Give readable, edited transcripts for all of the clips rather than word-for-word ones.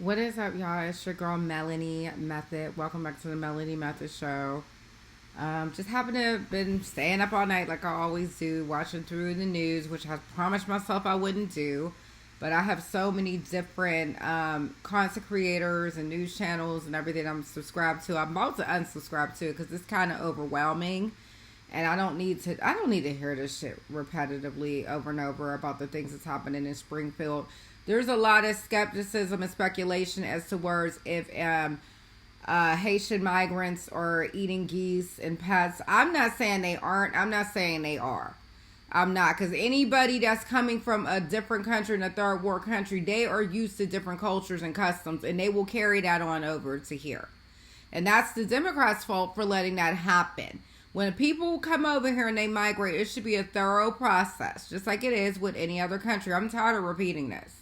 What is up, y'all? It's your girl Melanie Method. Welcome back to the Melanie Method Show. Just happen to have been staying up all night like I always do, watching through the news, which I promised myself I wouldn't do. But I have so many different content creators and news channels and everything I'm subscribed to. I'm about to unsubscribe to because it's kind of overwhelming, and I don't need to. I don't need to hear this shit repetitively over and over about the things that's happening in Springfield. There's a lot of skepticism and speculation as to words if Haitian migrants are eating geese and pets. I'm not saying they aren't. I'm not saying they are. I'm not, because anybody that's coming from a different country, in a third world country, they are used to different cultures and customs, and they will carry that on over to here. And that's the Democrats' fault for letting that happen. When people come over here and they migrate, it should be a thorough process, just like it is with any other country. I'm tired of repeating this.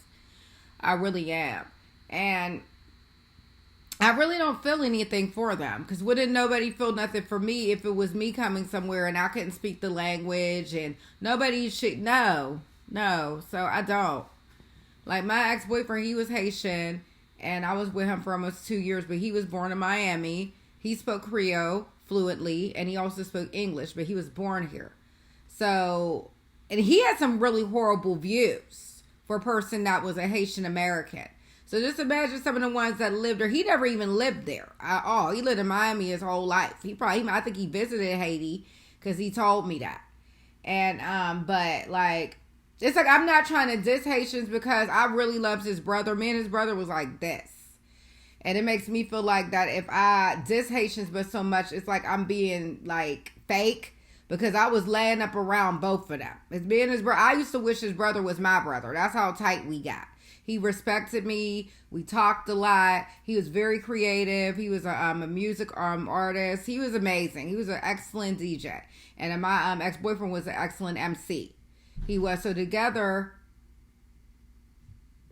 I really am. And I really don't feel anything for them, because wouldn't nobody feel nothing for me if it was me coming somewhere and I couldn't speak the language and nobody should know. No, so I don't. Like my ex-boyfriend, he was Haitian and I was with him for almost 2 years, but he was born in Miami. He spoke Creole fluently and he also spoke English, but he was born here. So, and he had some really horrible views for a person that was a Haitian American. So just imagine some of the ones that lived there. He never even lived there at all. He lived in Miami his whole life. I think he visited Haiti because he told me that. And, but like, it's like, I'm not trying to diss Haitians because I really loved his brother. Me and his brother was like this. And it makes me feel like that if I diss Haitians but so much, it's like I'm being like fake, because I was laying up around both of them. It's me and his brother. I used to wish his brother was my brother. That's how tight we got. He respected me. We talked a lot. He was very creative. He was a music artist. He was amazing. He was an excellent DJ. And my ex-boyfriend was an excellent MC. He was. So together,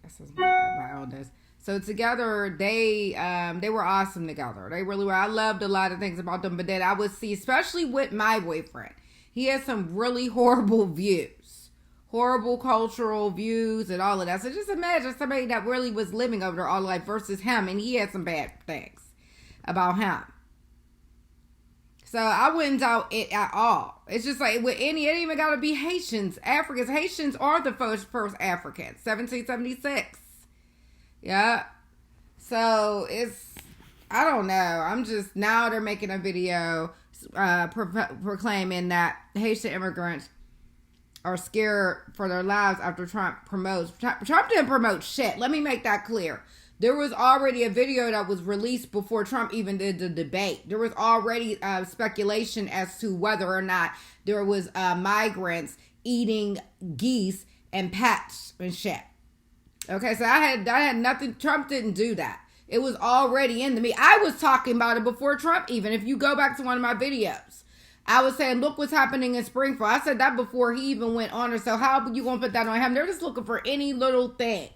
this is my eldest. So together, they were awesome together. They really were. I loved a lot of things about them. But then I would see, especially with my boyfriend, he had some really horrible views. Horrible cultural views and all of that. So just imagine somebody that really was living over there all life versus him, and he had some bad things about him. So I wouldn't doubt it at all. It's just like with any, it ain't even gotta be Haitians, Africans. Haitians are the first Africans, 1776. Yeah. So it's, I don't know. I'm just, now they're making a video proclaiming that Haitian immigrants are scared for their lives after Trump promotes. Trump didn't promote shit. Let me make that clear. There was already a video that was released before Trump even did the debate. There was already speculation as to whether or not there was migrants eating geese and pets and shit. Okay, so I had nothing. Trump didn't do that. It was already in the me. I was talking about it before Trump even. If you go back to one of my videos, I was saying, look what's happening in Springfield. I said that before he even went on her. So how you going to put that on him? They're just looking for any little thing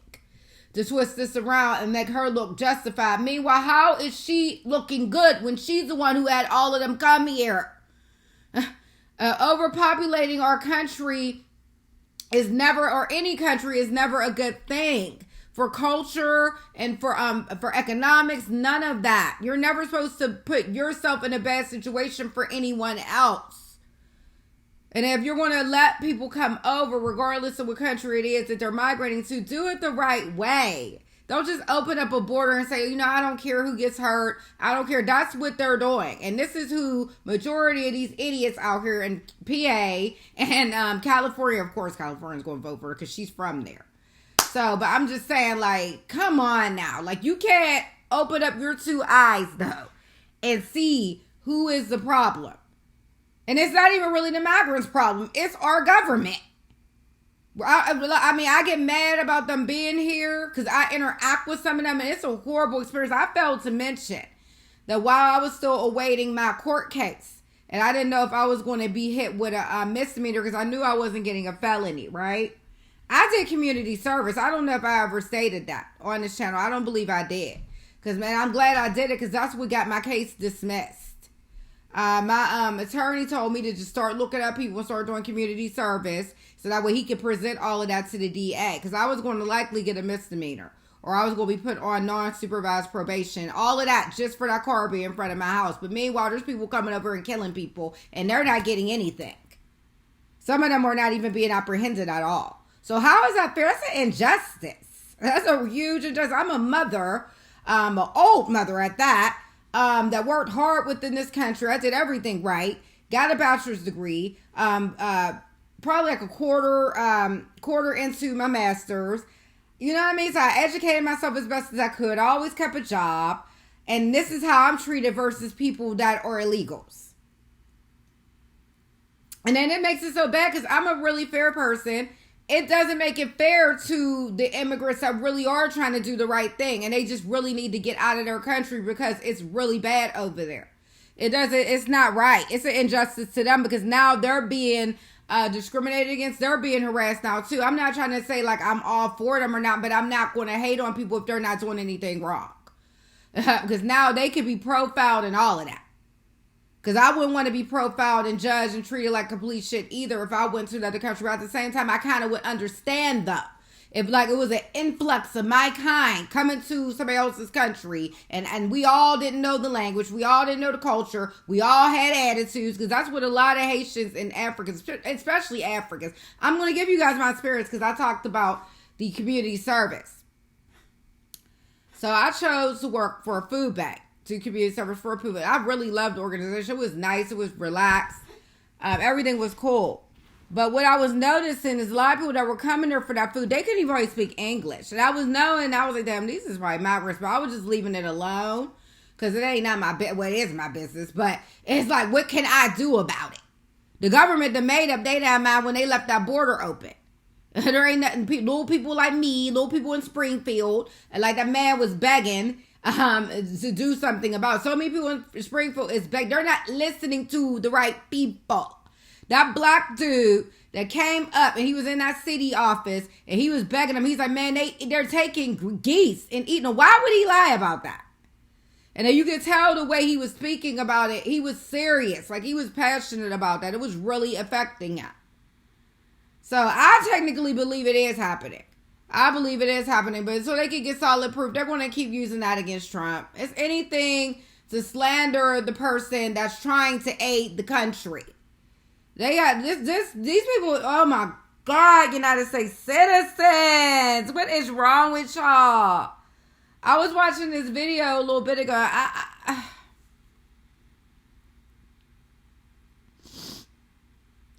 to twist this around and make her look justified. Meanwhile, how is she looking good when she's the one who had all of them come here? Overpopulating our country is never, or any country is never a good thing. For culture and for economics, none of that. You're never supposed to put yourself in a bad situation for anyone else. And if you're going to let people come over, regardless of what country it is that they're migrating to, do it the right way. Don't just open up a border and say, I don't care who gets hurt. I don't care. That's what they're doing. And this is who majority of these idiots out here in PA and California, of course, California's going to vote for her because she's from there. So, but I'm just saying, like, come on now. Like, you can't open up your two eyes, though, and see who is the problem. And it's not even really the migrants' problem. It's our government. I get mad about them being here because I interact with some of them, and it's a horrible experience. I failed to mention that while I was still awaiting my court case, and I didn't know if I was going to be hit with a misdemeanor because I knew I wasn't getting a felony, right? I did community service. I don't know if I ever stated that on this channel. I don't believe I did. Because, man, I'm glad I did it because that's what got my case dismissed. My attorney told me to just start looking up people and start doing community service so that way he could present all of that to the DA. Because I was going to likely get a misdemeanor. or I was going to be put on non-supervised probation. All of that just for that car being in front of my house. But meanwhile, there's people coming over and killing people, and they're not getting anything. Some of them are not even being apprehended at all. So how is that fair? That's an injustice. That's a huge injustice. I'm a mother, an old mother at that, that worked hard within this country. I did everything right. Got a bachelor's degree. Probably like a quarter into my master's. You know what I mean? So I educated myself as best as I could. I always kept a job. And this is how I'm treated versus people that are illegals. And then it makes it so bad because I'm a really fair person. It doesn't make it fair to the immigrants that really are trying to do the right thing. And they just really need to get out of their country because it's really bad over there. It's not right. It's an injustice to them because now they're being discriminated against. They're being harassed now too. I'm not trying to say like I'm all for them or not, but I'm not going to hate on people if they're not doing anything wrong. Because now they could be profiled and all of that. Because I wouldn't want to be profiled and judged and treated like complete shit either if I went to another country. But at the same time, I kind of would understand them. If like it was an influx of my kind coming to somebody else's country and we all didn't know the language, we all didn't know the culture, we all had attitudes, because that's what a lot of Haitians and Africans, especially Africans. I'm going to give you guys my experience because I talked about the community service. So I chose to work for a food bank, to community service for a food bank. I really loved the organization. It was nice. It was relaxed. Everything was cool. But what I was noticing is a lot of people that were coming there for that food, they couldn't even really speak English. And I was like, damn, these is probably migrants. But I was just leaving it alone because it ain't not my business. Well, it is my business. But it's like, what can I do about it? The government that made up they damn mind when they left that border open. There ain't nothing. Little people like me, little people in Springfield, and like that man was begging to do something about it. So many people in Springfield is begging. They're not listening to the right people. That black dude that came up and he was in that city office and he was begging them. He's like, man, they're taking geese and eating them. Why would he lie about that? And then you could tell the way he was speaking about it. He was serious. Like he was passionate about that. It was really affecting him. So I technically believe it is happening. I believe it is happening. But so they can get solid proof, they're going to keep using that against Trump. It's anything to slander the person that's trying to aid the country. They got these people, oh my God, United States citizens. What is wrong with y'all? I was watching this video a little bit ago.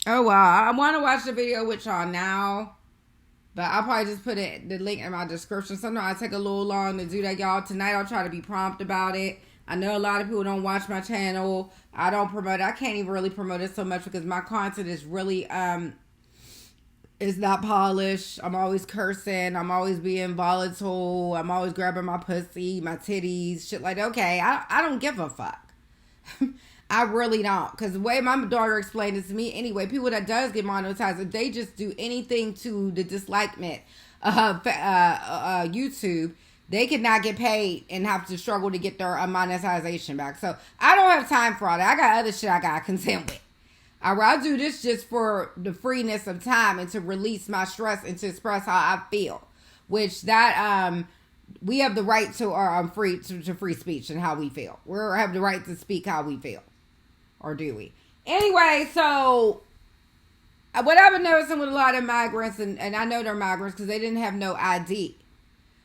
Oh wow, I want to watch the video with y'all now. But I'll probably just put the link in my description. Sometimes I take a little long to do that, y'all. Tonight I'll try to be prompt about it. I know a lot of people don't watch my channel. I don't promote it. I can't even really promote it so much because my content is really, is not polished. I'm always cursing. I'm always being volatile. I'm always grabbing my pussy, my titties, shit like that. Okay, I don't give a fuck. I really don't. Because the way my daughter explained it to me, anyway, people that does get monetized, if they just do anything to the dislikement of YouTube, they could not get paid and have to struggle to get their monetization back. So I don't have time for all that. I got other shit I got to contend with. I do this just for the freeness of time and to release my stress and to express how I feel. Which that we have the right to free speech and how we feel. We have the right to speak how we feel, or do we? Anyway, so what I've been noticing with a lot of migrants, and I know they're migrants because they didn't have no ID.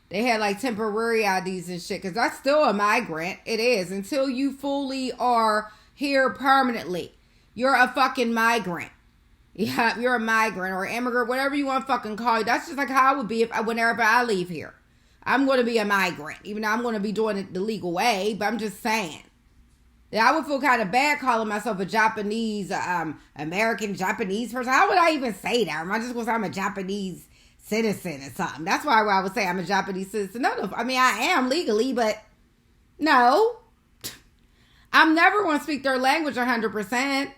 They had like temporary IDs and shit because that's still a migrant. It is. Until you fully are here permanently, you're a fucking migrant. Yeah, you're a migrant or immigrant, whatever you want to fucking call it. That's just like how I would be whenever I leave here. I'm going to be a migrant, even though I'm going to be doing it the legal way, but I'm just saying. I would feel kind of bad calling myself a Japanese, American Japanese person. How would I even say that? Am I just going to say I'm a Japanese citizen or something? That's why I would say I'm a Japanese citizen. No, I mean, I am legally, but no. I'm never going to speak their language 100%.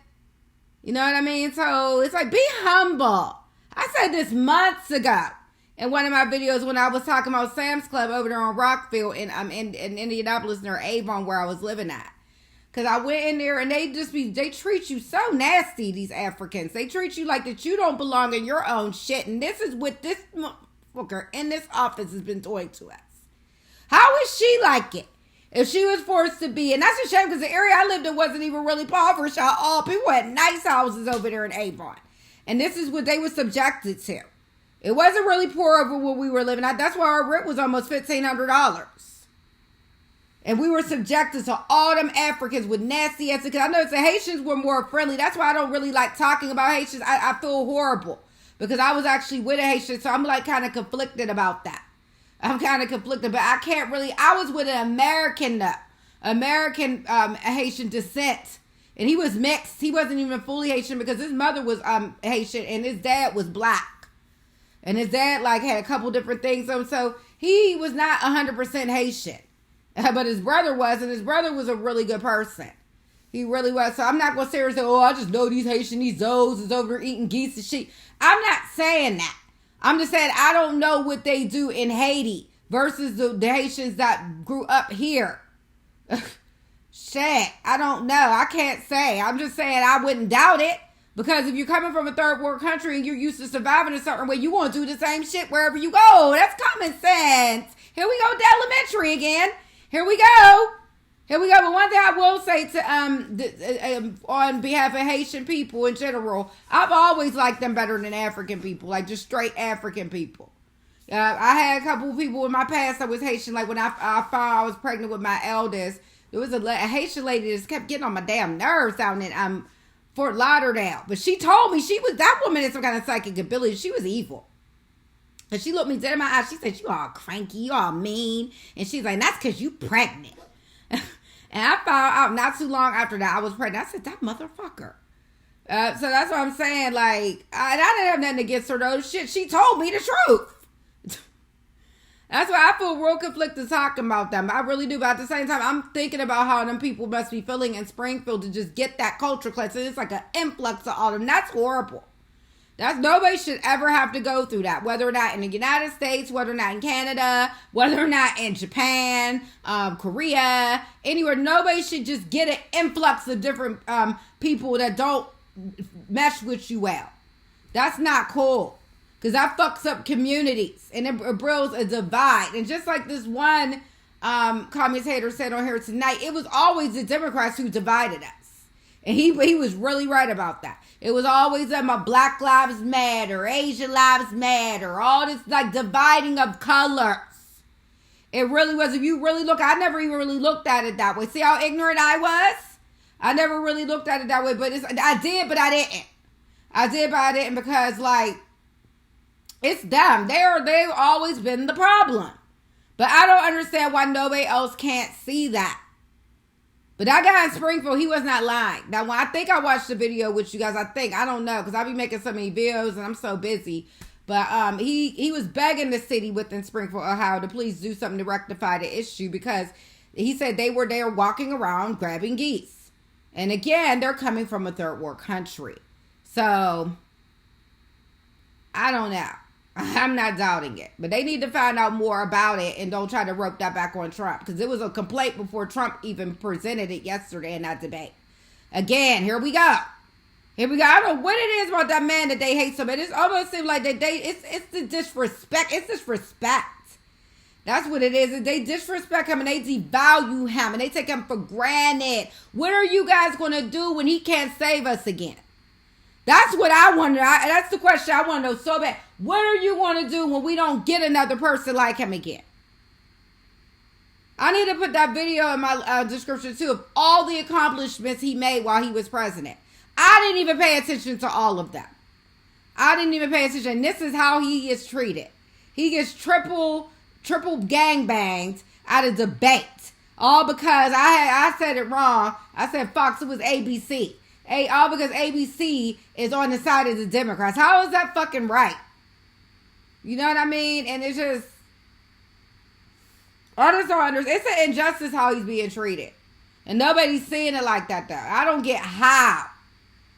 You know what I mean? So it's like, be humble. I said this months ago in one of my videos when I was talking about Sam's Club over there on Rockville in Indianapolis near Avon where I was living at. Because I went in there and they treat you so nasty, these Africans. They treat you like that you don't belong in your own shit. And this is what this motherfucker in this office has been doing to us. How would she like it if she was forced to be? And that's a shame because the area I lived in wasn't even really impoverished at all. People had nice houses over there in Avon. And this is what they were subjected to. It wasn't really poor over where we were living at. That's why our rent was almost $1,500. And we were subjected to all them Africans with nasty ass. Because I know the Haitians were more friendly. That's why I don't really like talking about Haitians. I feel horrible. Because I was actually with a Haitian. So I'm like kind of conflicted about that. I'm kind of conflicted. But I can't really. I was with an American Haitian descent. And he was mixed. He wasn't even fully Haitian because his mother was Haitian and his dad was black. And his dad like had a couple different things. So he was not 100% Haitian. But his brother was, and his brother was a really good person. He really was. So I'm not going to sit here and say, oh, I just know these Haitian, these Zoes is over there eating geese and sheep. I'm not saying that. I'm just saying I don't know what they do in Haiti versus the Haitians that grew up here. Shit, I don't know. I can't say. I'm just saying I wouldn't doubt it. Because if you're coming from a third world country and you're used to surviving a certain way, you want to do the same shit wherever you go. That's common sense. Here we go to elementary again. Here we go. But one thing I will say to on behalf of Haitian people in general, I've always liked them better than African people, like just straight African people. I had a couple of people in my past that was Haitian. Like when I found I was pregnant with my eldest, there was a Haitian lady that just kept getting on my damn nerves down in Fort Lauderdale. But she told me that woman had some kind of psychic ability. She was evil. And she looked me dead in my eyes. She said, you all cranky, you all mean. And she's like, that's because you pregnant. And I found out not too long after that I was pregnant. I said, that motherfucker. So that's what I'm saying. Like, I didn't have nothing against her though. Shit, she told me the truth. That's why I feel real conflicted talking about them. I really do. But at the same time, I'm thinking about how them people must be feeling in Springfield to just get that culture cleanse. And it's like an influx of all of them. That's horrible. Nobody should ever have to go through that, whether or not in the United States, whether or not in Canada, whether or not in Japan, Korea, anywhere. Nobody should just get an influx of different people that don't mesh with you well. That's not cool. Because that fucks up communities and it builds a divide. And just like this one commentator said on here tonight, it was always the Democrats who divided us. And he was really right about that. It was always my Black Lives Matter, Asian Lives Matter, all this like dividing of colors. It really was. If you really look, I never even really looked at it that way. See how ignorant I was? I never really looked at it that way, but I did, but I didn't. I did, but I didn't because like, it's them. They've always been the problem. But I don't understand why nobody else can't see that. But that guy in Springfield, he was not lying. Now, when I think I watched the video with you guys, I don't know, because I be making so many videos and I'm so busy. But he was begging the city within Springfield, Ohio, to please do something to rectify the issue because he said they were there walking around grabbing geese. And again, they're coming from a third world country. So, I don't know. I'm not doubting it. But they need to find out more about it and don't try to rope that back on Trump. Because it was a complaint before Trump even presented it yesterday in that debate. Again, here we go. I don't know what it is about that man that they hate so much. It almost seems like it's the disrespect. It's disrespect. That's what it is. They disrespect him and they devalue him and they take him for granted. What are you guys going to do when he can't save us again? That's what I wonder. That's the question I want to know so bad. What are you going to do when we don't get another person like him again? I need to put that video in my description too of all the accomplishments he made while he was president. I didn't even pay attention to all of them. I didn't even pay attention. And this is how he is treated. He gets triple gangbanged out of debate. All because I said it wrong. I said Fox, it was ABC. All because ABC is on the side of the Democrats. How is that fucking right? You know what I mean? And it's just, I just don't understand. It's an injustice how he's being treated. And nobody's seeing it like that though. I don't get how.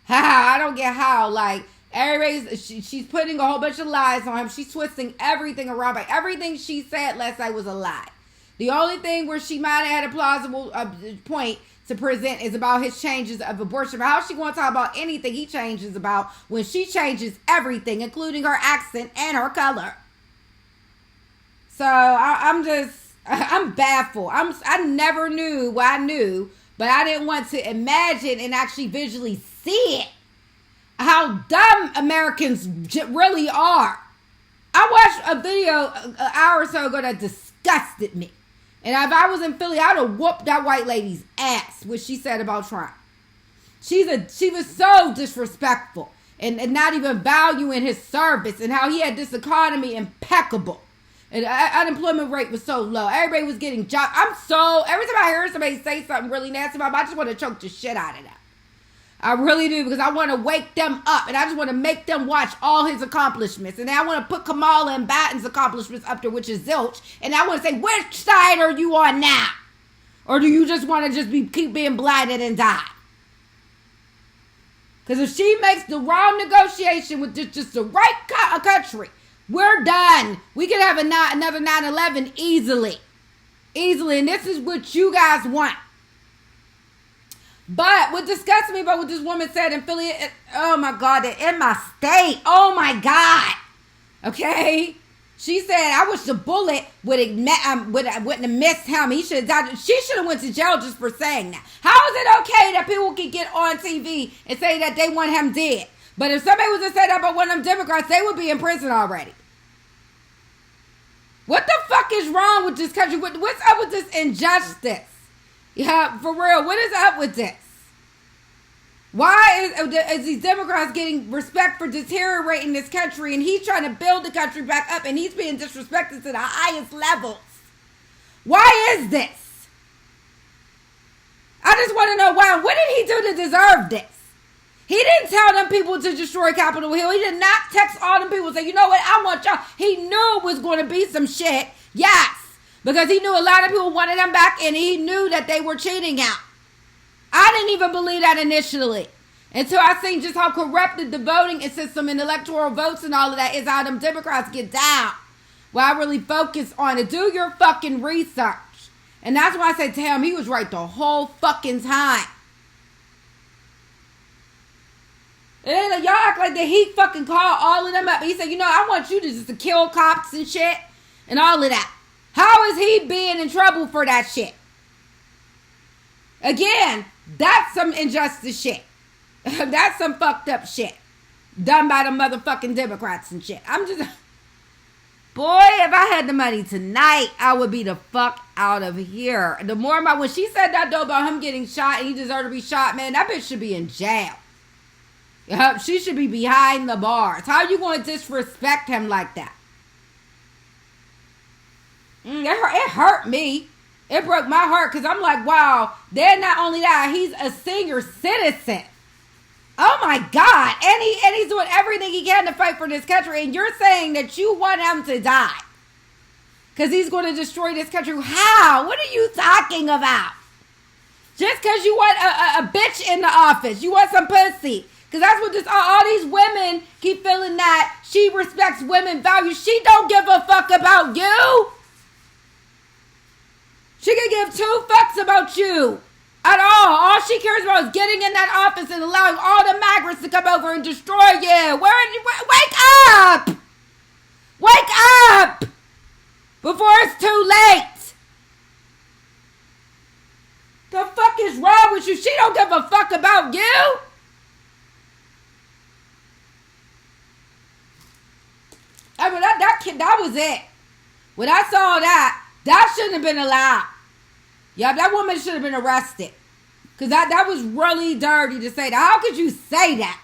I don't get how. Like, she's putting a whole bunch of lies on him. She's twisting everything around. Like, everything she said last night was a lie. The only thing where she might have had a plausible point to present is about his changes of abortion. But how she going to talk about anything he changes about when she changes everything, including her accent and her color? So I'm just, I'm baffled. I never knew what I knew, but I didn't want to imagine and actually visually see it. How dumb Americans really are. I watched a video an hour or so ago that disgusted me. And if I was in Philly, I'd have whooped that white lady's ass, what she said about Trump. She was so disrespectful and not even valuing his service and how he had this economy impeccable. And unemployment rate was so low. Everybody was getting jobs. Every time I hear somebody say something really nasty about him, I just want to choke the shit out of them. I really do, because I want to wake them up and I just want to make them watch all his accomplishments. And I want to put Kamala and Biden's accomplishments up there, which is zilch. And I want to say, which side are you on now? Or do you just want to keep being blinded and die? Because if she makes the wrong negotiation with just the right country, we're done. We could have another 9/11 easily. Easily. And this is what you guys want. But what disgusts me about what this woman said in Philly, oh my God, they're in my state. Oh my God. Okay? She said, I wish the bullet wouldn't have missed him. He should have died. She should have went to jail just for saying that. How is it okay that people can get on TV and say that they want him dead? But if somebody was to say that about one of them Democrats, they would be in prison already. What the fuck is wrong with this country? What's up with this injustice? Yeah, for real. What is up with this? Why is these Democrats getting respect for deteriorating this country, and he's trying to build the country back up, and he's being disrespected to the highest levels? Why is this? I just want to know why. What did he do to deserve this? He didn't tell them people to destroy Capitol Hill. He did not text all them people and say, you know what, I want y'all. He knew it was going to be some shit. Yes. Because he knew a lot of people wanted him back, and he knew that they were cheating out. I didn't even believe that initially until I seen just how corrupted the voting system and electoral votes and all of that is, how them Democrats get down. Well, I really focus on it. Do your fucking research. And that's why I said to him, he was right the whole fucking time. And y'all act like that he fucking called all of them up. He said, you know, I want you to kill cops and shit and all of that. How is he being in trouble for that shit? Again, that's some injustice shit. That's some fucked up shit. Done by the motherfucking Democrats and shit. I'm just... Boy, if I had the money tonight, I would be the fuck out of here. The more about when she said that though about him getting shot and he deserved to be shot, man, that bitch should be in jail. She should be behind the bars. How you going to disrespect him like that? It hurt me. It broke my heart because I'm like, wow, then not only that, he's a senior citizen. Oh my God. And he's doing everything he can to fight for this country. And you're saying that you want him to die because he's going to destroy this country. How? What are you talking about? Just because you want a bitch in the office. You want some pussy. Because that's what all these women keep feeling, that she respects women values. She don't give a fuck about you. She can give two fucks about you at all. All she cares about is getting in that office and allowing all the migrants to come over and destroy you. Wake up! Wake up! Before it's too late. The fuck is wrong with you? She don't give a fuck about you. I mean, that was it. When I saw that shouldn't have been allowed. Yeah, that woman should have been arrested. Because that was really dirty to say that. How could you say that?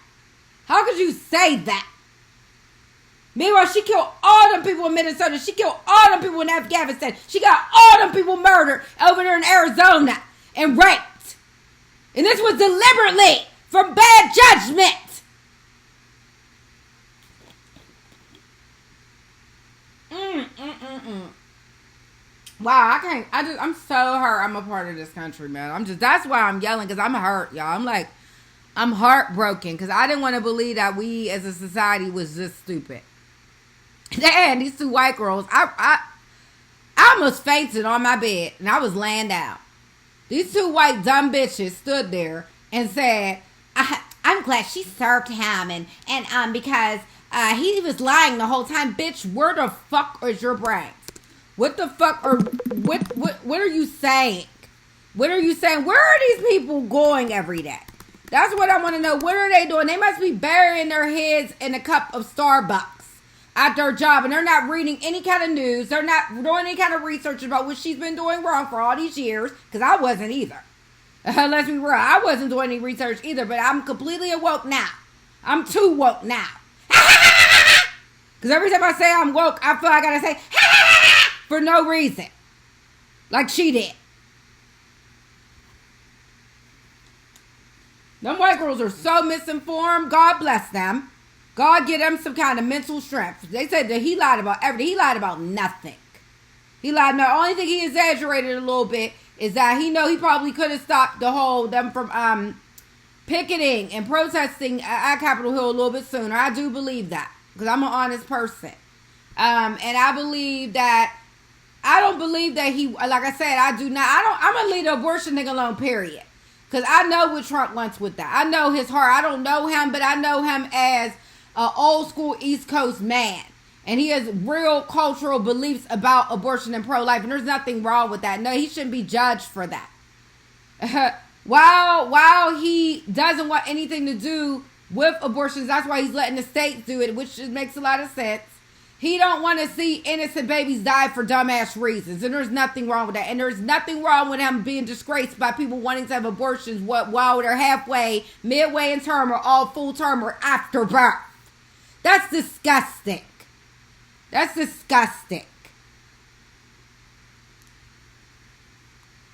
How could you say that? Meanwhile, she killed all them people in Minnesota. She killed all them people in Afghanistan. She got all them people murdered over there in Arizona and raped. And this was deliberately from bad judgment. Wow, I'm so hurt I'm a part of this country, man. That's why I'm yelling, because I'm hurt, y'all. I'm heartbroken, because I didn't want to believe that we as a society was this stupid. And these two white girls, I almost fainted on my bed, and I was laying down. These two white dumb bitches stood there and said, I'm glad she served him, and because he was lying the whole time. Bitch, where the fuck is your brains? What the fuck are what are you saying? What are you saying? Where are these people going every day? That's what I want to know. What are they doing? They must be burying their heads in a cup of Starbucks at their job, and they're not reading any kind of news. They're not doing any kind of research about what she's been doing wrong for all these years, because I wasn't either. Let's be real. I wasn't doing any research either, but I'm completely awoke now. I'm too woke now. Because every time I say I'm woke, I feel I gotta say for no reason. Like she did. Them white girls are so misinformed. God bless them. God give them some kind of mental strength. They said that he lied about everything. He lied about nothing. He lied. The only thing he exaggerated a little bit is that he probably could have stopped them from picketing and protesting at Capitol Hill a little bit sooner. I do believe that, because I'm an honest person. And I don't believe that he, like I said, I'm going to leave the abortion nigga alone, period. Because I know what Trump wants with that. I know his heart. I don't know him, but I know him as an old school East Coast man. And he has real cultural beliefs about abortion and pro-life. And there's nothing wrong with that. No, he shouldn't be judged for that. While he doesn't want anything to do with abortions, that's why he's letting the states do it, which just makes a lot of sense. He don't want to see innocent babies die for dumbass reasons. And there's nothing wrong with that. And there's nothing wrong with him being disgraced by people wanting to have abortions while they're halfway, midway in term, or all full term, or after birth. That's disgusting. That's disgusting.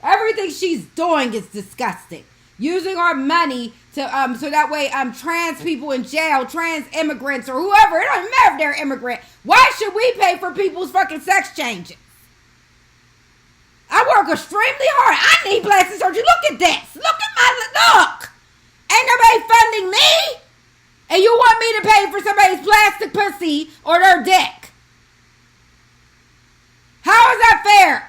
Everything she's doing is disgusting. Using our money to so that way trans people in jail, trans immigrants or whoever, it don't matter if they're immigrant. Why should we pay for people's fucking sex changes? I work extremely hard. I need plastic surgery. Look at this. Look at my look. Ain't nobody funding me. And you want me to pay for somebody's plastic pussy or their dick? How is that fair?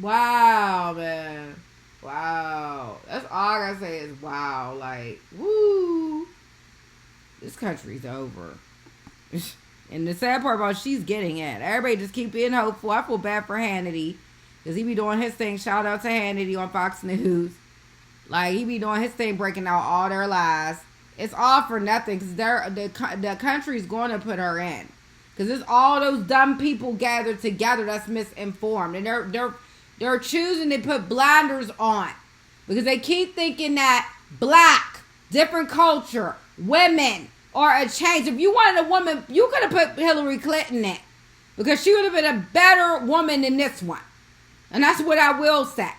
Wow, man. Wow. That's all I gotta say is wow. Like, woo. This country's over. And the sad part about she's getting it. Everybody just keep being hopeful. I feel bad for Hannity, because he be doing his thing. Shout out to Hannity on Fox News. Like, he be doing his thing, breaking out all their lies. It's all for nothing, because the country's going to put her in. Because it's all those dumb people gathered together that's misinformed. And they're choosing to put blinders on. Because they keep thinking that black, different culture, women are a change. If you wanted a woman, you could have put Hillary Clinton in. Because she would have been a better woman than this one. And that's what I will say.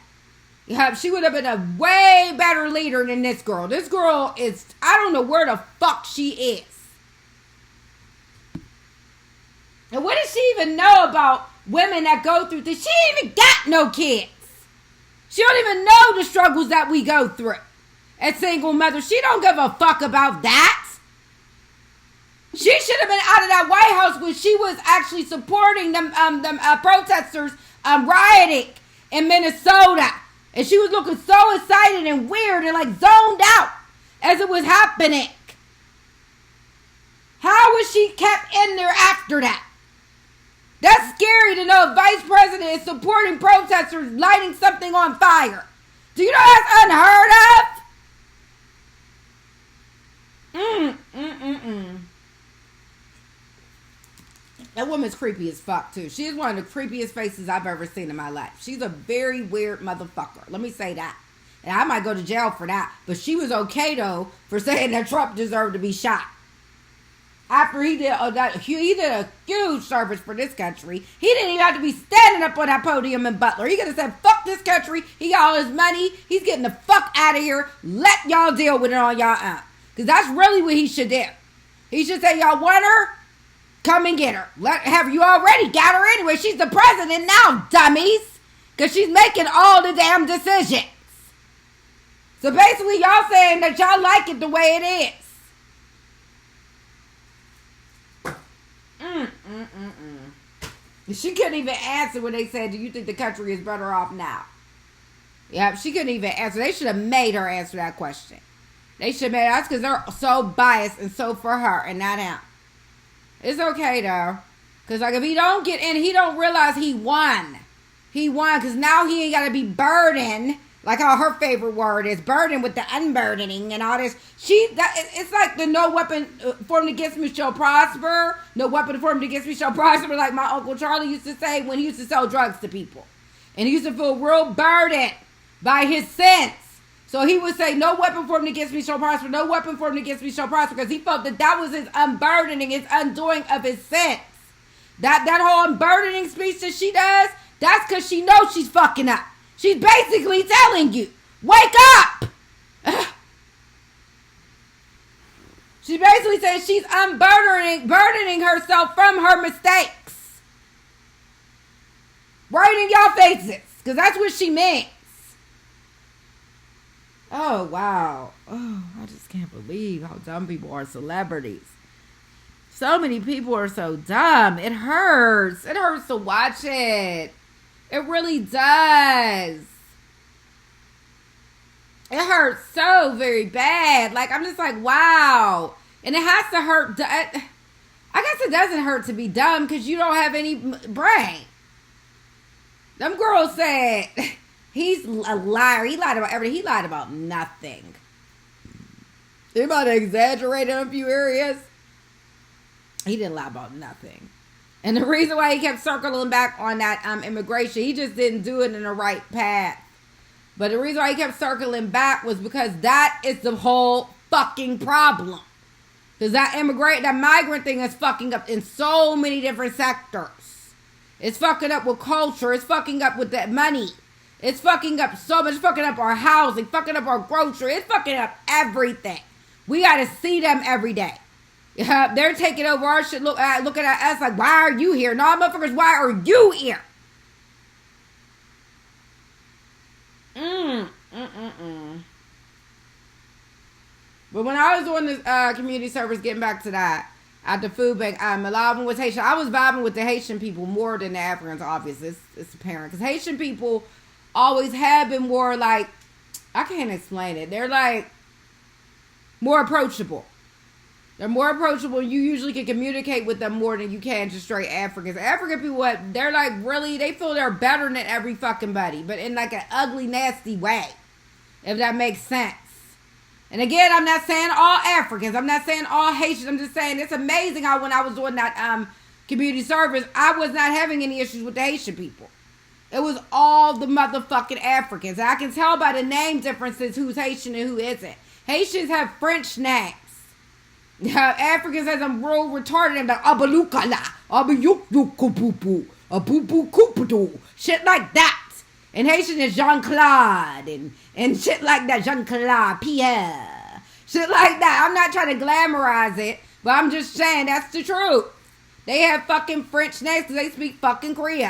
She would have been a way better leader than this girl. This girl is, I don't know where the fuck she is. And what does she even know about women that go through this? She ain't even got no kids. She don't even know the struggles that we go through as single mothers. She don't give a fuck about that. She should have been out of that White House when she was actually supporting them protesters rioting in Minnesota. And she was looking so excited and weird and like zoned out as it was happening. How was she kept in there after that? That's scary to know a vice president is supporting protesters lighting something on fire. Do you know that's unheard of? That woman's creepy as fuck, too. She is one of the creepiest faces I've ever seen in my life. She's a very weird motherfucker. Let me say that. And I might go to jail for that. But she was okay, though, for saying that Trump deserved to be shot. After he did a huge service for this country. He didn't even have to be standing up on that podium in Butler. He could have said, fuck this country. He got all his money. He's getting the fuck out of here. Let y'all deal with it on y'all own. Because that's really what he should do. He should say, y'all want her? Come and get her. Have you already got her anyway? She's the president now, dummies. Because she's making all the damn decisions. So basically, y'all saying that y'all like it the way it is. She couldn't even answer when they said, do you think the country is better off now? Yeah, she couldn't even answer. They should have made her answer that question. They should make us because they're so biased and so for her and not him. It's okay though. Because like if he don't get in, he don't realize he won. He won because now he ain't got to be burdened. Like how her favorite word is burdened with the unburdening and all this. It's like the no weapon formed against me shall prosper. No weapon formed against me shall prosper. Like my Uncle Charlie used to say when he used to sell drugs to people. And he used to feel real burdened by his sins. So he would say, no weapon formed against me shall prosper. No weapon formed against me shall prosper. Because he felt that was his unburdening, his undoing of his sins. That whole unburdening speech that she does, that's because she knows she's fucking up. She's basically telling you, wake up. She's basically saying she's burdening herself from her mistakes. Right in y'all faces. Because that's what she means. Oh, wow. Oh, I just can't believe how dumb people are celebrities. So many people are so dumb. It hurts. It hurts to watch it. It really does. It hurts so very bad. Like, I'm just like, wow. And it has to hurt. I guess it doesn't hurt to be dumb because you don't have any brain. Them girls said he's a liar. He lied about everything. He lied about nothing. He might have exaggerated in a few areas. He didn't lie about nothing. And the reason why he kept circling back on that immigration, he just didn't do it in the right path. But the reason why he kept circling back was because that is the whole fucking problem. Because that migrant thing is fucking up in so many different sectors. It's fucking up with culture. It's fucking up with that money. It's fucking up so much. It's fucking up our housing. Fucking up our grocery. It's fucking up everything. We got to see them every day. Yeah, they're taking over our shit. Looking at us like, why are you here? No, motherfuckers, why are you here? But when I was doing this community service, getting back to that, at the food bank, a lot of them was Haitian. I was vibing with the Haitian people more than the Africans, obviously. It's apparent. Because Haitian people always have been more like, I can't explain it. They're like more approachable. They're more approachable. You usually can communicate with them more than you can just straight Africans. African people, they're like really, they feel they're better than every fucking buddy. But in like an ugly, nasty way. If that makes sense. And again, I'm not saying all Africans. I'm not saying all Haitians. I'm just saying it's amazing how when I was doing that community service, I was not having any issues with the Haitian people. It was all the motherfucking Africans. And I can tell by the name differences who's Haitian and who isn't. Haitians have French names. Africans have them real retarded names like Abalukala, Abayukupupu, Abubukupudu, shit like that. And Haitian is Jean-Claude and shit like that. Jean-Claude, Pierre. Shit like that. I'm not trying to glamorize it, but I'm just saying that's the truth. They have fucking French names because they speak fucking Creole.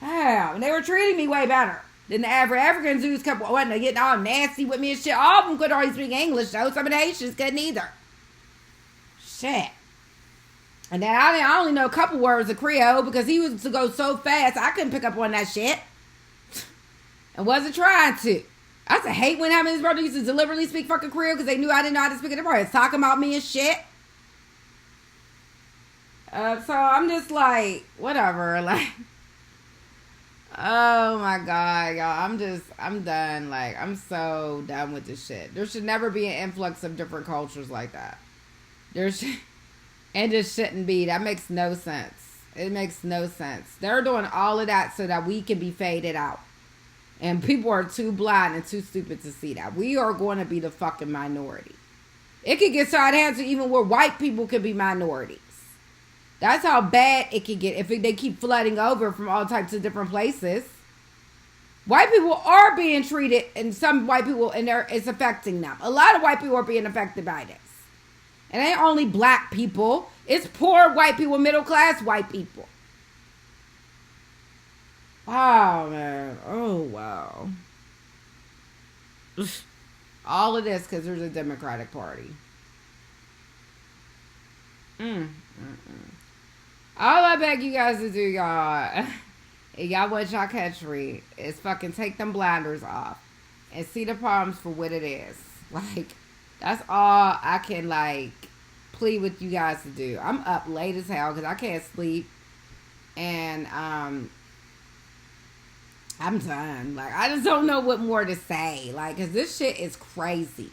Oh, and they were treating me way better than the Africans who kept getting all nasty with me and shit. All of them could already speak English, though. Some of the Haitians couldn't either. Shit. And then I only know a couple words of Creole because he was to go so fast I couldn't pick up on that shit. And wasn't trying to. I used to hate when him and his brother used to deliberately speak fucking Creole because they knew I didn't know how to speak it. They was talking about me and shit. So I'm just like, whatever. Like, oh my God, y'all. I'm done. Like, I'm so done with this shit. There should never be an influx of different cultures like that. And it shouldn't be. That makes no sense. It makes no sense. They're doing all of that so that we can be faded out. And people are too blind and too stupid to see that. We are going to be the fucking minority. It could get so out of hand to even where white people could be minorities. That's how bad it can get if they keep flooding over from all types of different places. White people are being treated, and some white people, and it's affecting them. A lot of white people are being affected by this. It ain't only black people. It's poor white people, middle class white people. Oh, man. Oh, wow. All of this because there's a Democratic Party. All I beg you guys to do, y'all, if y'all want y'all country, is fucking take them blinders off. and see the problems for what it is. Like, that's all I can, like, plead with you guys to do. I'm up late as hell because I can't sleep. And, I'm done. Like, I just don't know what more to say. Like, because this shit is crazy.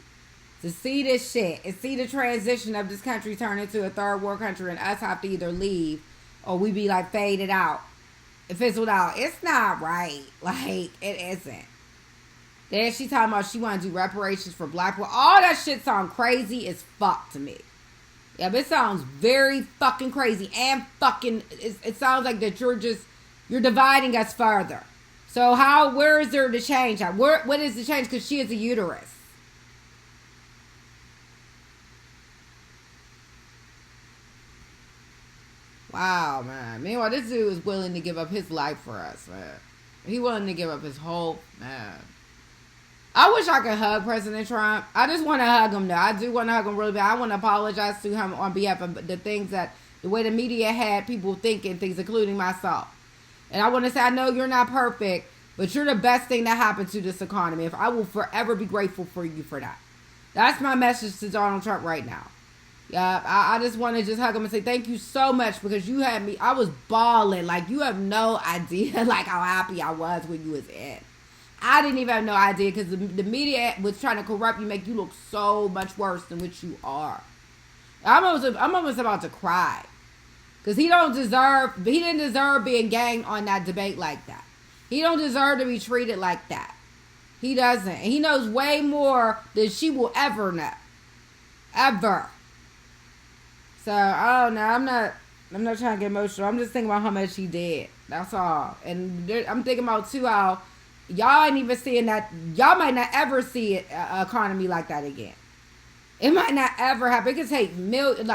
To see this shit and see the transition of this country turn into a third world country and us have to either leave or we be, like, faded out. Fizzled out. It's not right. Like, it isn't. Then she talking about she want to do reparations for black people. All that shit sound crazy as fuck to me. Yeah, but it sounds very fucking crazy and fucking, it sounds like that you're dividing us further. So where is there the change? What is the change? Because she is a uterus. Wow, man. Meanwhile, this dude is willing to give up his life for us, man. He willing to give up his whole, man. I wish I could hug President Trump. I just want to hug him, though. I do want to hug him really bad. I want to apologize to him on behalf of the things the way the media had people thinking things, including myself. And I want to say, I know you're not perfect, but you're the best thing that happened to this economy. If I will forever be grateful for you for that. That's my message to Donald Trump right now. Yeah, I just want to just hug him and say thank you so much because you had me. I was bawling. Like, you have no idea like how happy I was when you was in. I didn't even have no idea because the media was trying to corrupt you, make you look so much worse than what you are. I'm almost about to cry because he didn't deserve being ganged on that debate like that. He don't deserve to be treated like that. He doesn't. And he knows way more than she will ever know. Ever. So, I don't know. I'm not trying to get emotional. I'm just thinking about how much he did. That's all. And I'm thinking about, too, how y'all ain't even seeing that. Y'all might not ever see an economy like that again. It might not ever happen. It could take millions.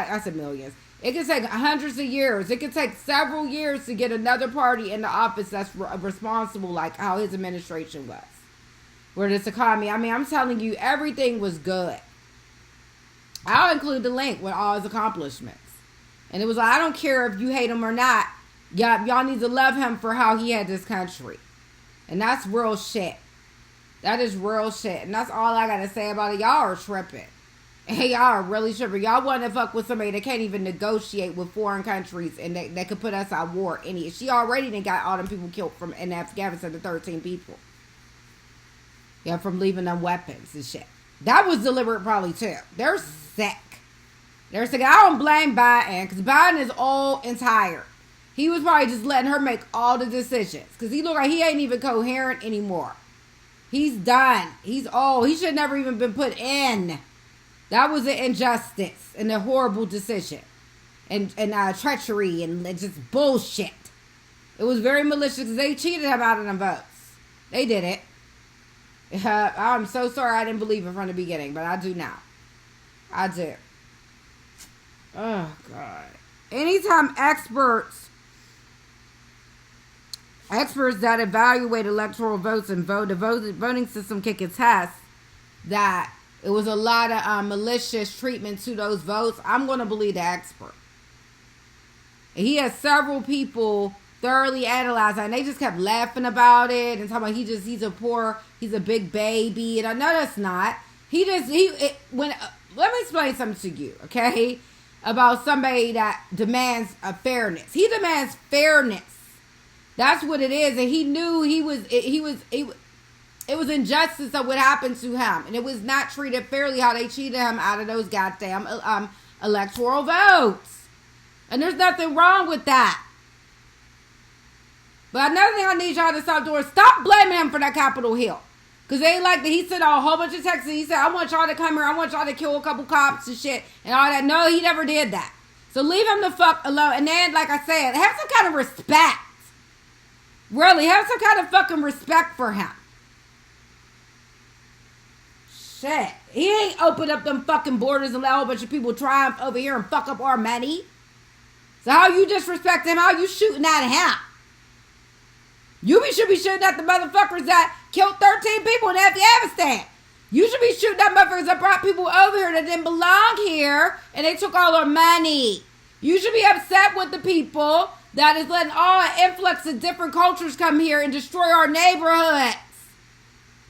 It could take hundreds of years. It could take several years to get another party in the office that's responsible like how his administration was. Where this economy, I mean, I'm telling you, everything was good. I'll include the link with all his accomplishments. And it was like, I don't care if you hate him or not. Y'all need to love him for how he had this country. And that's real shit. That is real shit. And that's all I got to say about it. Y'all are tripping. Hey, y'all are really tripping. Y'all want to fuck with somebody that can't even negotiate with foreign countries and that could put us at war. She already done got all them people killed in Afghanistan, the 13 people. Yeah, from leaving them weapons and shit. That was deliberate probably too. They're sick. I don't blame Biden because Biden is old and tired. He was probably just letting her make all the decisions because he look like he ain't even coherent anymore. He's done. He's old. He should never even been put in. That was an injustice and a horrible decision and treachery and just bullshit. It was very malicious because they cheated him out of them votes. They did it. I'm so sorry I didn't believe it from the beginning, but I do now. I do. Oh, God. Anytime experts that evaluate electoral votes and the voting system can contest that it was a lot of malicious treatment to those votes, I'm going to believe the expert. And he has several people thoroughly analyzed it, and they just kept laughing about it and talking about he's a big baby, and I know that's not. Let me explain something to you, okay, about somebody that demands a fairness. He demands fairness. That's what it is, and he knew it was injustice of what happened to him, and it was not treated fairly how they cheated him out of those goddamn electoral votes, and there's nothing wrong with that. But another thing I need y'all to stop doing, stop blaming him for that Capitol Hill. Because they like that he sent out a whole bunch of texts and he said, I want y'all to come here, I want y'all to kill a couple cops and shit and all that. No, he never did that. So leave him the fuck alone. And then, like I said, have some kind of respect. Really, have some kind of fucking respect for him. Shit. He ain't opened up them fucking borders and let a whole bunch of people triumph over here and fuck up our money. So how you disrespect him? How you shooting at him? You should be shooting at the motherfuckers that killed 13 people in Afghanistan. You should be shooting at motherfuckers that brought people over here that didn't belong here and they took all our money. You should be upset with the people that is letting all an influx of different cultures come here and destroy our neighborhoods.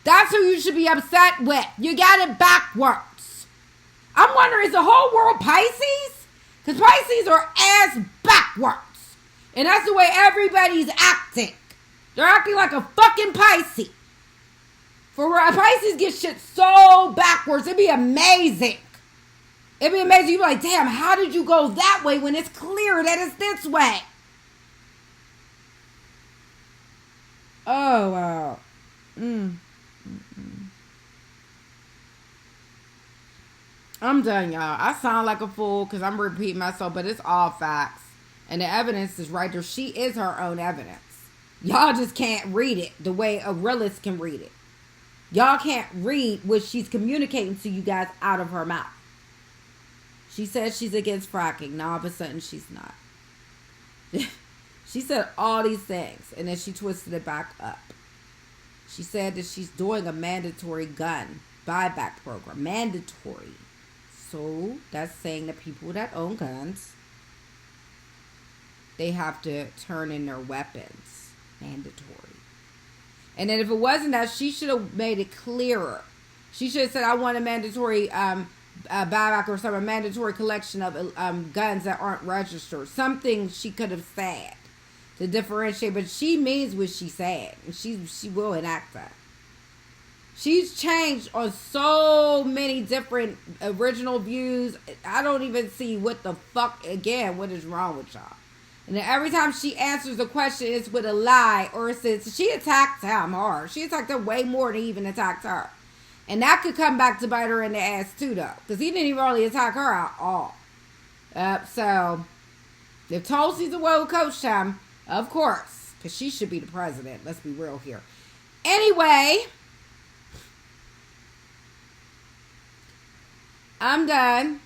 That's who you should be upset with. You got it backwards. I'm wondering, is the whole world Pisces? Because Pisces are ass backwards. And that's the way everybody's acting. They're acting like a fucking Pisces. For Pisces get shit so backwards. It'd be amazing. It'd be amazing. You'd be like, damn, how did you go that way when it's clear that it's this way? Oh, wow. I'm done, y'all. I sound like a fool because I'm repeating myself, but it's all facts. And the evidence is right there. She is her own evidence. Y'all just can't read it the way a realist can read it. Y'all can't read what she's communicating to you guys out of her mouth. She says she's against fracking. Now all of a sudden she's not. She said all these things and then she twisted it back up. She said that she's doing a mandatory gun buyback program. Mandatory. So that's saying that people that own guns, they have to turn in their weapons. Mandatory. And then if it wasn't that, she should have made it clearer. She should have said, I want a mandatory buyback or some mandatory collection of guns that aren't registered. Something she could have said to differentiate. But she means what she said. And she will enact that. She's changed on so many different original views. I don't even see what the fuck, again, what is wrong with y'all. And then every time she answers a question, it's with a lie or it says she attacked him hard. She attacked him way more than he even attacked her. And that could come back to bite her in the ass too, though. Because he didn't even really attack her at all. So, if Tulsi's the one who coached him, of course. Because she should be the president. Let's be real here. Anyway, I'm done.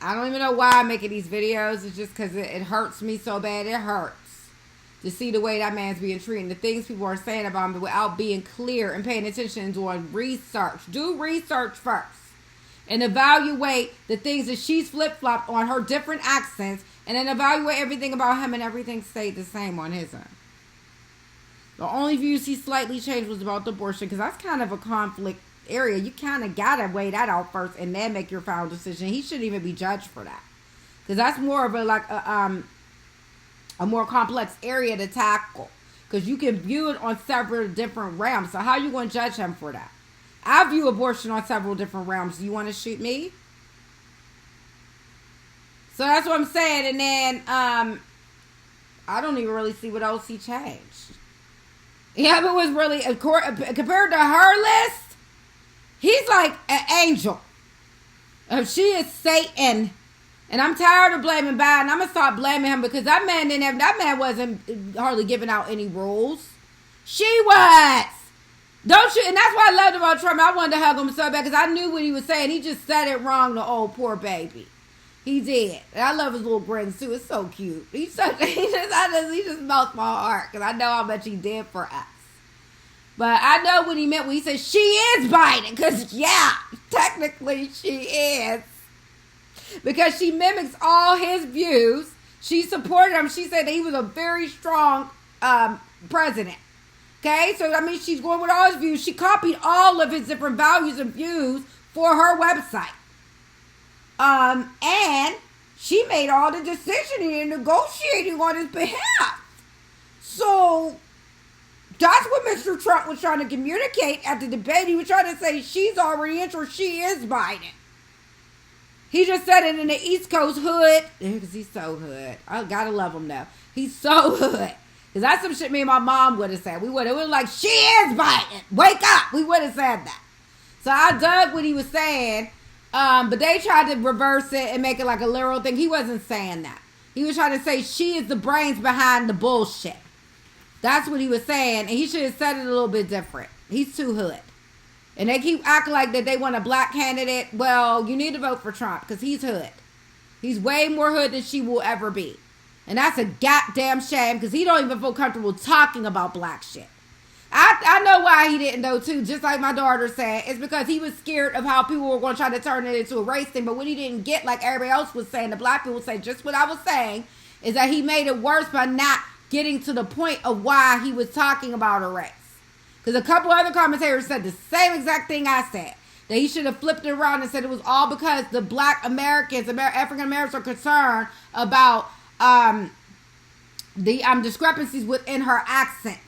I don't even know why I'm making these videos. It's just because it hurts me so bad. It hurts to see the way that man's being treated. The things people are saying about him without being clear and paying attention and doing research. Do research first. And evaluate the things that she's flip-flopped on her different accents. And then evaluate everything about him and everything stayed the same on his end. The only views he slightly changed was about the abortion. Because that's kind of a conflict area. You kind of got to weigh that out first and then make your final decision. He shouldn't even be judged for that. Because that's more of a more complex area to tackle. Because you can view it on several different realms. So how are you going to judge him for that? I view abortion on several different realms. Do you want to shoot me? So that's what I'm saying. And then I don't even really see what else he changed. Yeah, but it was really, compared to her list, he's like an angel. She is Satan. And I'm tired of blaming Biden. I'm going to start blaming him because that man wasn't hardly giving out any rules. She was. Don't you? And that's why I loved about Trump. I wanted to hug him so bad because I knew what he was saying. He just said it wrong, the old poor baby. He did. And I love his little grins too. It's so cute. He just melts my heart because I know how much he did for us. But I know what he meant when he said she is Biden. Because, yeah, technically she is. Because she mimics all his views. She supported him. She said that he was a very strong president. Okay? So, I mean, she's going with all his views. She copied all of his different values and views for her website. And she made all the decisioning and negotiating on his behalf. So that's what Mr. Trump was trying to communicate at the debate. He was trying to say she's already in, or she is Biden. He just said it in the East Coast hood. Because he's so hood. I gotta love him now. He's so hood. Because that's some shit me and my mom would have said. We would have like, she is Biden. Wake up. We would have said that. So I dug what he was saying. But they tried to reverse it and make it like a literal thing. He wasn't saying that. He was trying to say she is the brains behind the bullshit. That's what he was saying. And he should have said it a little bit different. He's too hood. And they keep acting like that they want a black candidate. Well, you need to vote for Trump because he's hood. He's way more hood than she will ever be. And that's a goddamn shame because he don't even feel comfortable talking about black shit. I know why he didn't though too. Just like my daughter said. It's because he was scared of how people were going to try to turn it into a race thing. But what he didn't get, like everybody else was saying, the black people say just what I was saying, is that he made it worse by not getting to the point of why he was talking about a race. Because a couple other commentators said the same exact thing I said. That he should have flipped it around and said it was all because the black Americans, African Americans, are concerned about the discrepancies within her accents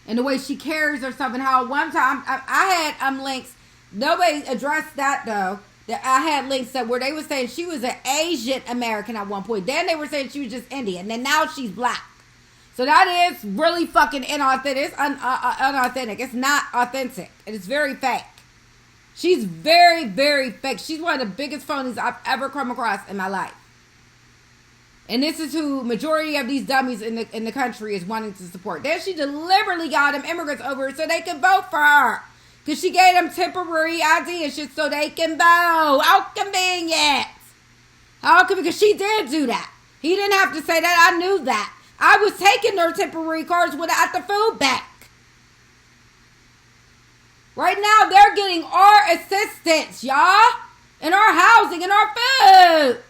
and the way she carries herself, and how one time I had links. Nobody addressed that though. That I had links that where they were saying she was an Asian American at one point. Then they were saying she was just Indian. And then now she's black. So that is really fucking inauthentic. It's unauthentic. It's not authentic. It is very fake. She's very, very fake. She's one of the biggest phonies I've ever come across in my life. And this is who majority of these dummies in the country is wanting to support. Then she deliberately got them immigrants over so they can vote for her. Because she gave them temporary ID and shit so they can vote. How convenient. Because she did do that. He didn't have to say that. I knew that. I was taking their temporary cards without the food bank. Right now, they're getting our assistance, y'all. And our housing and our food.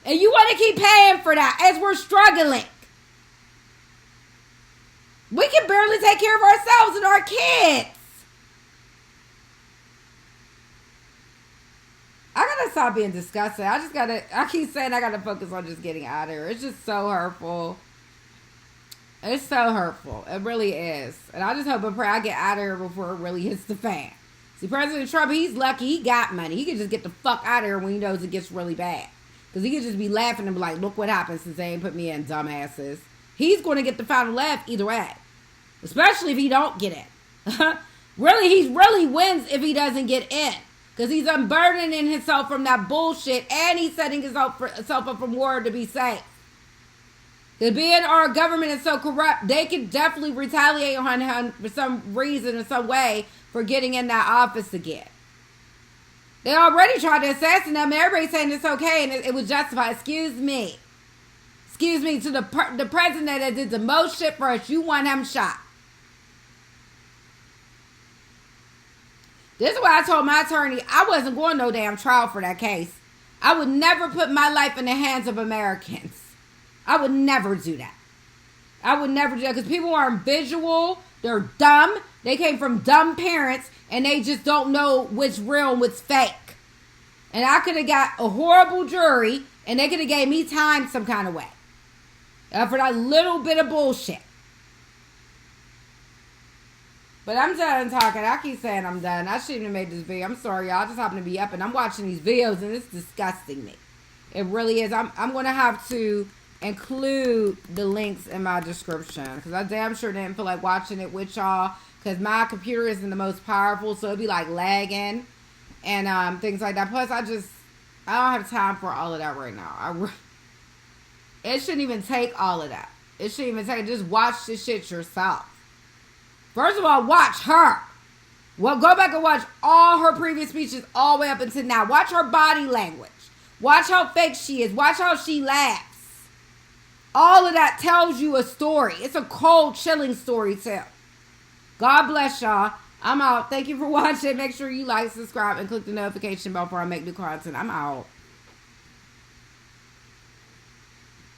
And you want to keep paying for that as we're struggling. We can barely take care of ourselves and our kids. I gotta stop being disgusting. I keep saying I gotta focus on just getting out of here. It's just so hurtful. It's so hurtful. It really is. And I just hope and pray I get out of here before it really hits the fan. See, President Trump, he's lucky. He got money. He can just get the fuck out of here when he knows it gets really bad. Because he could just be laughing and be like, look what happens since they ain't put me in, dumbasses. He's going to get the final laugh either way. Especially if he don't get in. Really, he really wins if he doesn't get in. Because he's unburdening himself from that bullshit. And he's setting himself up from war to be safe. Because being our government is so corrupt, they can definitely retaliate on him for some reason or some way for getting in that office again. They already tried to assassinate him. Everybody's saying it's okay and it was justified. Excuse me. To the president that did the most shit for us, you want him shot. This is why I told my attorney I wasn't going no damn trial for that case. I would never put my life in the hands of Americans. I would never do that. I would never do that because people aren't visual. They're dumb. They came from dumb parents and they just don't know what's real and what's fake. And I could have got a horrible jury and they could have gave me time some kind of way. For that little bit of bullshit. But I'm done talking. I keep saying I'm done. I shouldn't have made this video. I'm sorry, y'all. I just happen to be up and I'm watching these videos and it's disgusting me. It really is. I'm going to have to include the links in my description because I damn sure didn't feel like watching it with y'all because my computer isn't the most powerful, so it'd be like lagging and things like that. Plus I don't have time for all of that right now. It shouldn't even take all of that. It shouldn't even take. Just watch this shit yourself. First of all, watch her. Well, go back and watch all her previous speeches all the way up until now. Watch her body language. Watch how fake she is. Watch how she laughs. All of that tells you a story. It's a cold, chilling story too. God bless y'all. I'm out. Thank you for watching. Make sure you like, subscribe, and click the notification bell before I make new content. I'm out.